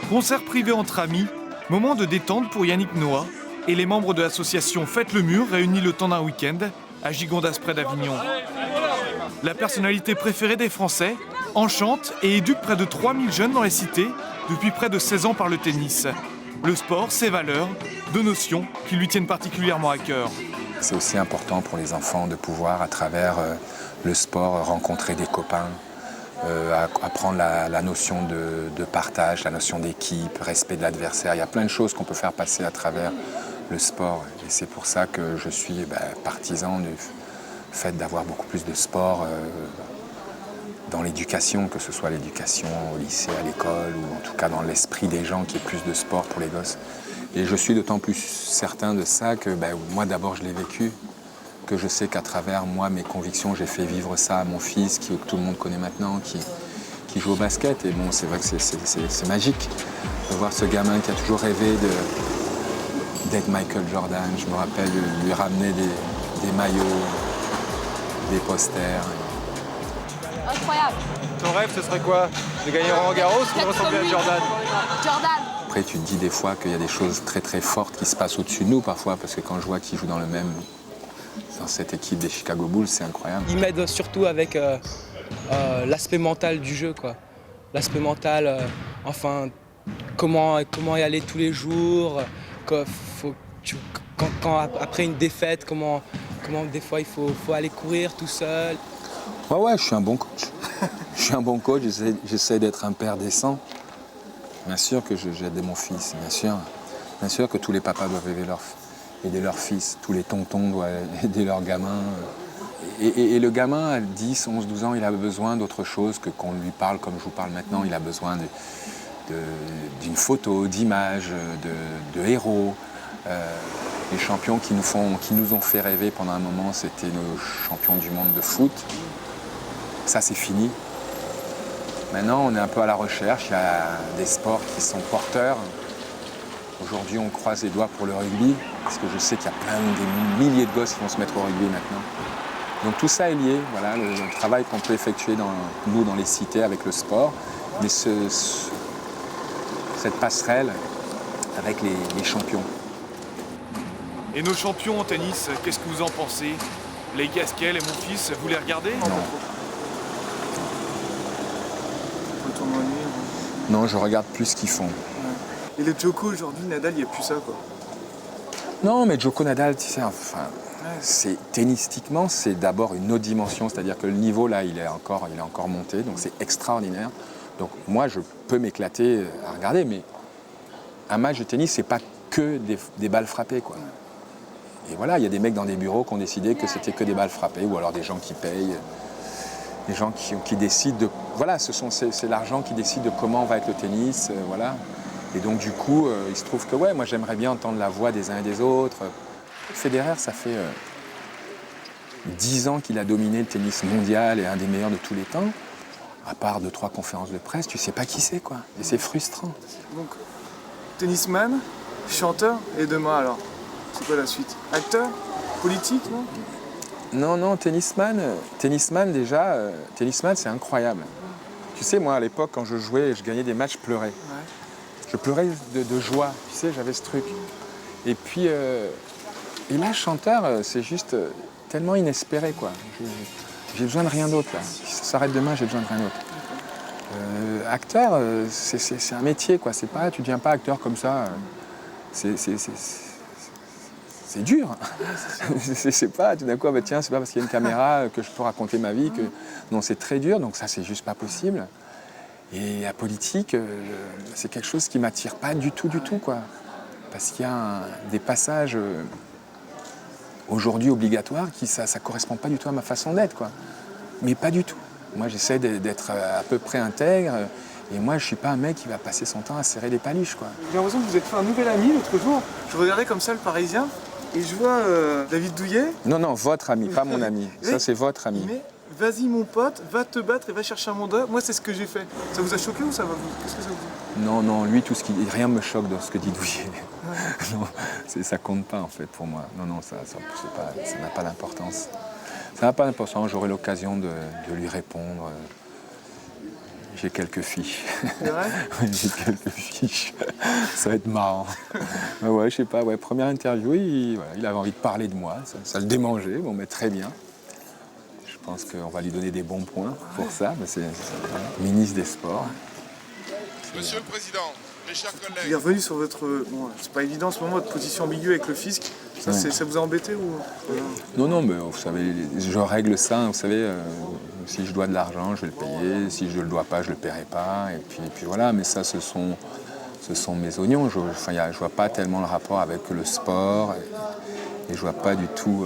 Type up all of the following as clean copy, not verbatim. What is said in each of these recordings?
Concert privé entre amis, moment de détente pour Yannick Noah et les membres de l'association Faites le Mur réunis le temps d'un week-end à Gigondas près d'Avignon. La personnalité préférée des Français enchante et éduque près de 3000 jeunes dans les cités depuis près de 16 ans par le tennis. Le sport, ses valeurs, deux notions qui lui tiennent particulièrement à cœur. C'est aussi important pour les enfants de pouvoir, à travers le sport, rencontrer des copains, apprendre la notion de partage, la notion d'équipe, respect de l'adversaire. Il y a plein de choses qu'on peut faire passer à travers le sport. Et c'est pour ça que je suis partisan du fait d'avoir beaucoup plus de sport dans l'éducation, que ce soit l'éducation au lycée, à l'école, ou en tout cas dans l'esprit des gens, qu'il y ait plus de sport pour les gosses. Et je suis d'autant plus certain de ça que moi d'abord je l'ai vécu, que je sais qu'à travers moi, mes convictions, j'ai fait vivre ça à mon fils, que tout le monde connaît maintenant, qui joue au basket. Et bon, c'est vrai que c'est magique de voir ce gamin qui a toujours rêvé d'être Michael Jordan. Je me rappelle lui ramener des maillots, des posters. Incroyable. Ton rêve, ce serait quoi? De gagner Roland Garros ou de ressembler à Jordan? Jordan. Après, tu te dis des fois qu'il y a des choses très très fortes qui se passent au-dessus de nous parfois, parce que quand je vois qu'ils jouent dans cette équipe des Chicago Bulls, c'est incroyable. Il m'aide surtout avec l'aspect mental du jeu, quoi. L'aspect mental, comment y aller tous les jours, après une défaite, comment des fois il faut aller courir tout seul. Ouais, je suis un bon coach. Je suis un bon coach, j'essaie d'être un père décent. Bien sûr que j'aide mon fils, bien sûr. Bien sûr que tous les papas doivent aider leur fils, tous les tontons doivent aider leurs gamins. Et le gamin à 10, 11, 12 ans, il a besoin d'autre chose que qu'on lui parle comme je vous parle maintenant. Il a besoin d'une photo, d'images, de héros. Les champions qui nous ont fait rêver pendant un moment, c'était nos champions du monde de foot. Ça, c'est fini. Maintenant, on est un peu à la recherche. Il y a des sports qui sont porteurs. Aujourd'hui, on croise les doigts pour le rugby, parce que je sais qu'il y a des milliers de gosses qui vont se mettre au rugby maintenant. Donc tout ça est lié, voilà, le travail qu'on peut effectuer dans les cités avec le sport, mais cette passerelle avec les champions. Et nos champions en tennis, qu'est-ce que vous en pensez? Les Gasquet et mon fils, vous les regardez? Non, je regarde plus ce qu'ils font. Et le Djoko aujourd'hui, Nadal, il n'y a plus ça, quoi. Non, mais Djoko Nadal, tu sais, tennistiquement, c'est d'abord une autre dimension, c'est-à-dire que le niveau, là, il est encore monté, donc c'est extraordinaire. Donc moi, je peux m'éclater à regarder, mais un match de tennis, c'est pas que des balles frappées, quoi. Et voilà, il y a des mecs dans des bureaux qui ont décidé que c'était que des balles frappées, ou alors des gens qui payent, des gens qui décident de... Voilà, c'est l'argent qui décide de comment va être le tennis, voilà. Et donc du coup, il se trouve que moi j'aimerais bien entendre la voix des uns et des autres. Federer, ça fait 10 ans qu'il a dominé le tennis mondial et un des meilleurs de tous les temps. À part 2-3 conférences de presse, tu sais pas qui c'est, quoi. Et c'est frustrant. Donc, tennisman, chanteur, et demain alors? C'est quoi la suite? Acteur? Politique, non? Non, tennisman déjà, tennisman c'est incroyable. Tu sais, moi à l'époque, quand je jouais, je gagnais des matchs, je pleurais. Ouais. Je pleurais de joie, tu sais, j'avais ce truc. Et puis, et là, chanteur, c'est juste tellement inespéré, quoi. J'ai besoin de rien d'autre, là. Si ça s'arrête demain, j'ai besoin de rien d'autre. Acteur, c'est un métier, quoi. C'est pas, tu deviens pas acteur comme ça. C'est dur. C'est pas, tout d'un coup, tiens, c'est pas parce qu'il y a une caméra que je peux raconter ma vie. Non, c'est très dur, donc ça, c'est juste pas possible. Et la politique, c'est quelque chose qui m'attire pas du tout, quoi. Parce qu'il y a des passages aujourd'hui obligatoires qui, ça correspond pas du tout à ma façon d'être, quoi. Mais pas du tout. Moi, j'essaie d'être à peu près intègre. Et moi, je suis pas un mec qui va passer son temps à serrer des paluches, quoi. J'ai l'impression que vous êtes fait un nouvel ami l'autre jour. Je regardais comme ça le Parisien et je vois David Douillet. Non, votre ami, pas mon ami. Ça, c'est votre ami. Mais vas-y mon pote, va te battre et va chercher un mandat. Moi, c'est ce que j'ai fait. Ça vous a choqué ou ça va vous? Qu'est-ce que ça vous dit? Non, lui, rien me choque dans ce que dit Douillet. Non, ça compte pas, en fait, pour moi. Non, ça n'a pas d'importance. Ça n'a pas d'importance, j'aurai l'occasion de lui répondre. J'ai quelques fiches. C'est vrai? Ouais, j'ai quelques fiches. Ça va être marrant. Ouais, je sais pas, première interview, il avait envie de parler de moi. Ça le démangeait, bon, mais très bien. Je pense qu'on va lui donner des bons points pour ça. Mais c'est ministre des Sports. Monsieur le Président, mes chers Il est collègues, revenu sur votre... Bon, c'est pas évident en ce moment, votre position ambiguë avec le fisc. Ça, Ouais. ça vous a embêté ou... Non, mais vous savez, je règle ça, vous savez, si je dois de l'argent, je vais le payer, si je ne le dois pas, je ne le paierai pas, et puis voilà, mais ça, ce sont mes oignons, je ne vois pas tellement le rapport avec le sport, et je ne vois pas du tout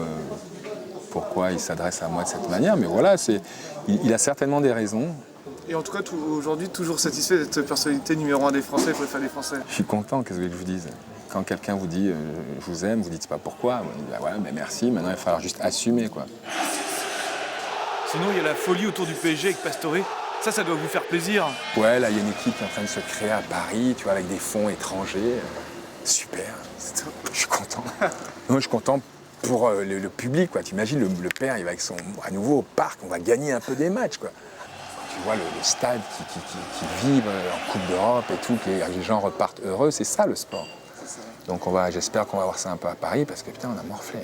pourquoi il s'adresse à moi de cette manière, mais voilà, il a certainement des raisons. Et en tout cas, aujourd'hui, toujours satisfait d'être personnalité numéro 1 des Français, préféré des Français. Je suis content, qu'est-ce que je vous dise? Quand quelqu'un vous dit je vous aime, vous dites pas pourquoi, vous dites ouais, mais merci, maintenant il va falloir juste assumer, quoi. Sinon, il y a la folie autour du PSG avec Pastore. Ça doit vous faire plaisir. Ouais, là, il y a une équipe qui est en train de se créer à Paris, tu vois, avec des fonds étrangers. Super, je suis content. Non, je suis content pour le public, quoi. T'imagines, le père, il va à nouveau au parc, on va gagner un peu des matchs, quoi. Tu vois le stade qui vibre en Coupe d'Europe et tout, que les gens repartent heureux, c'est ça le sport. Donc j'espère qu'on va voir ça un peu à Paris, parce que putain, on a morflé.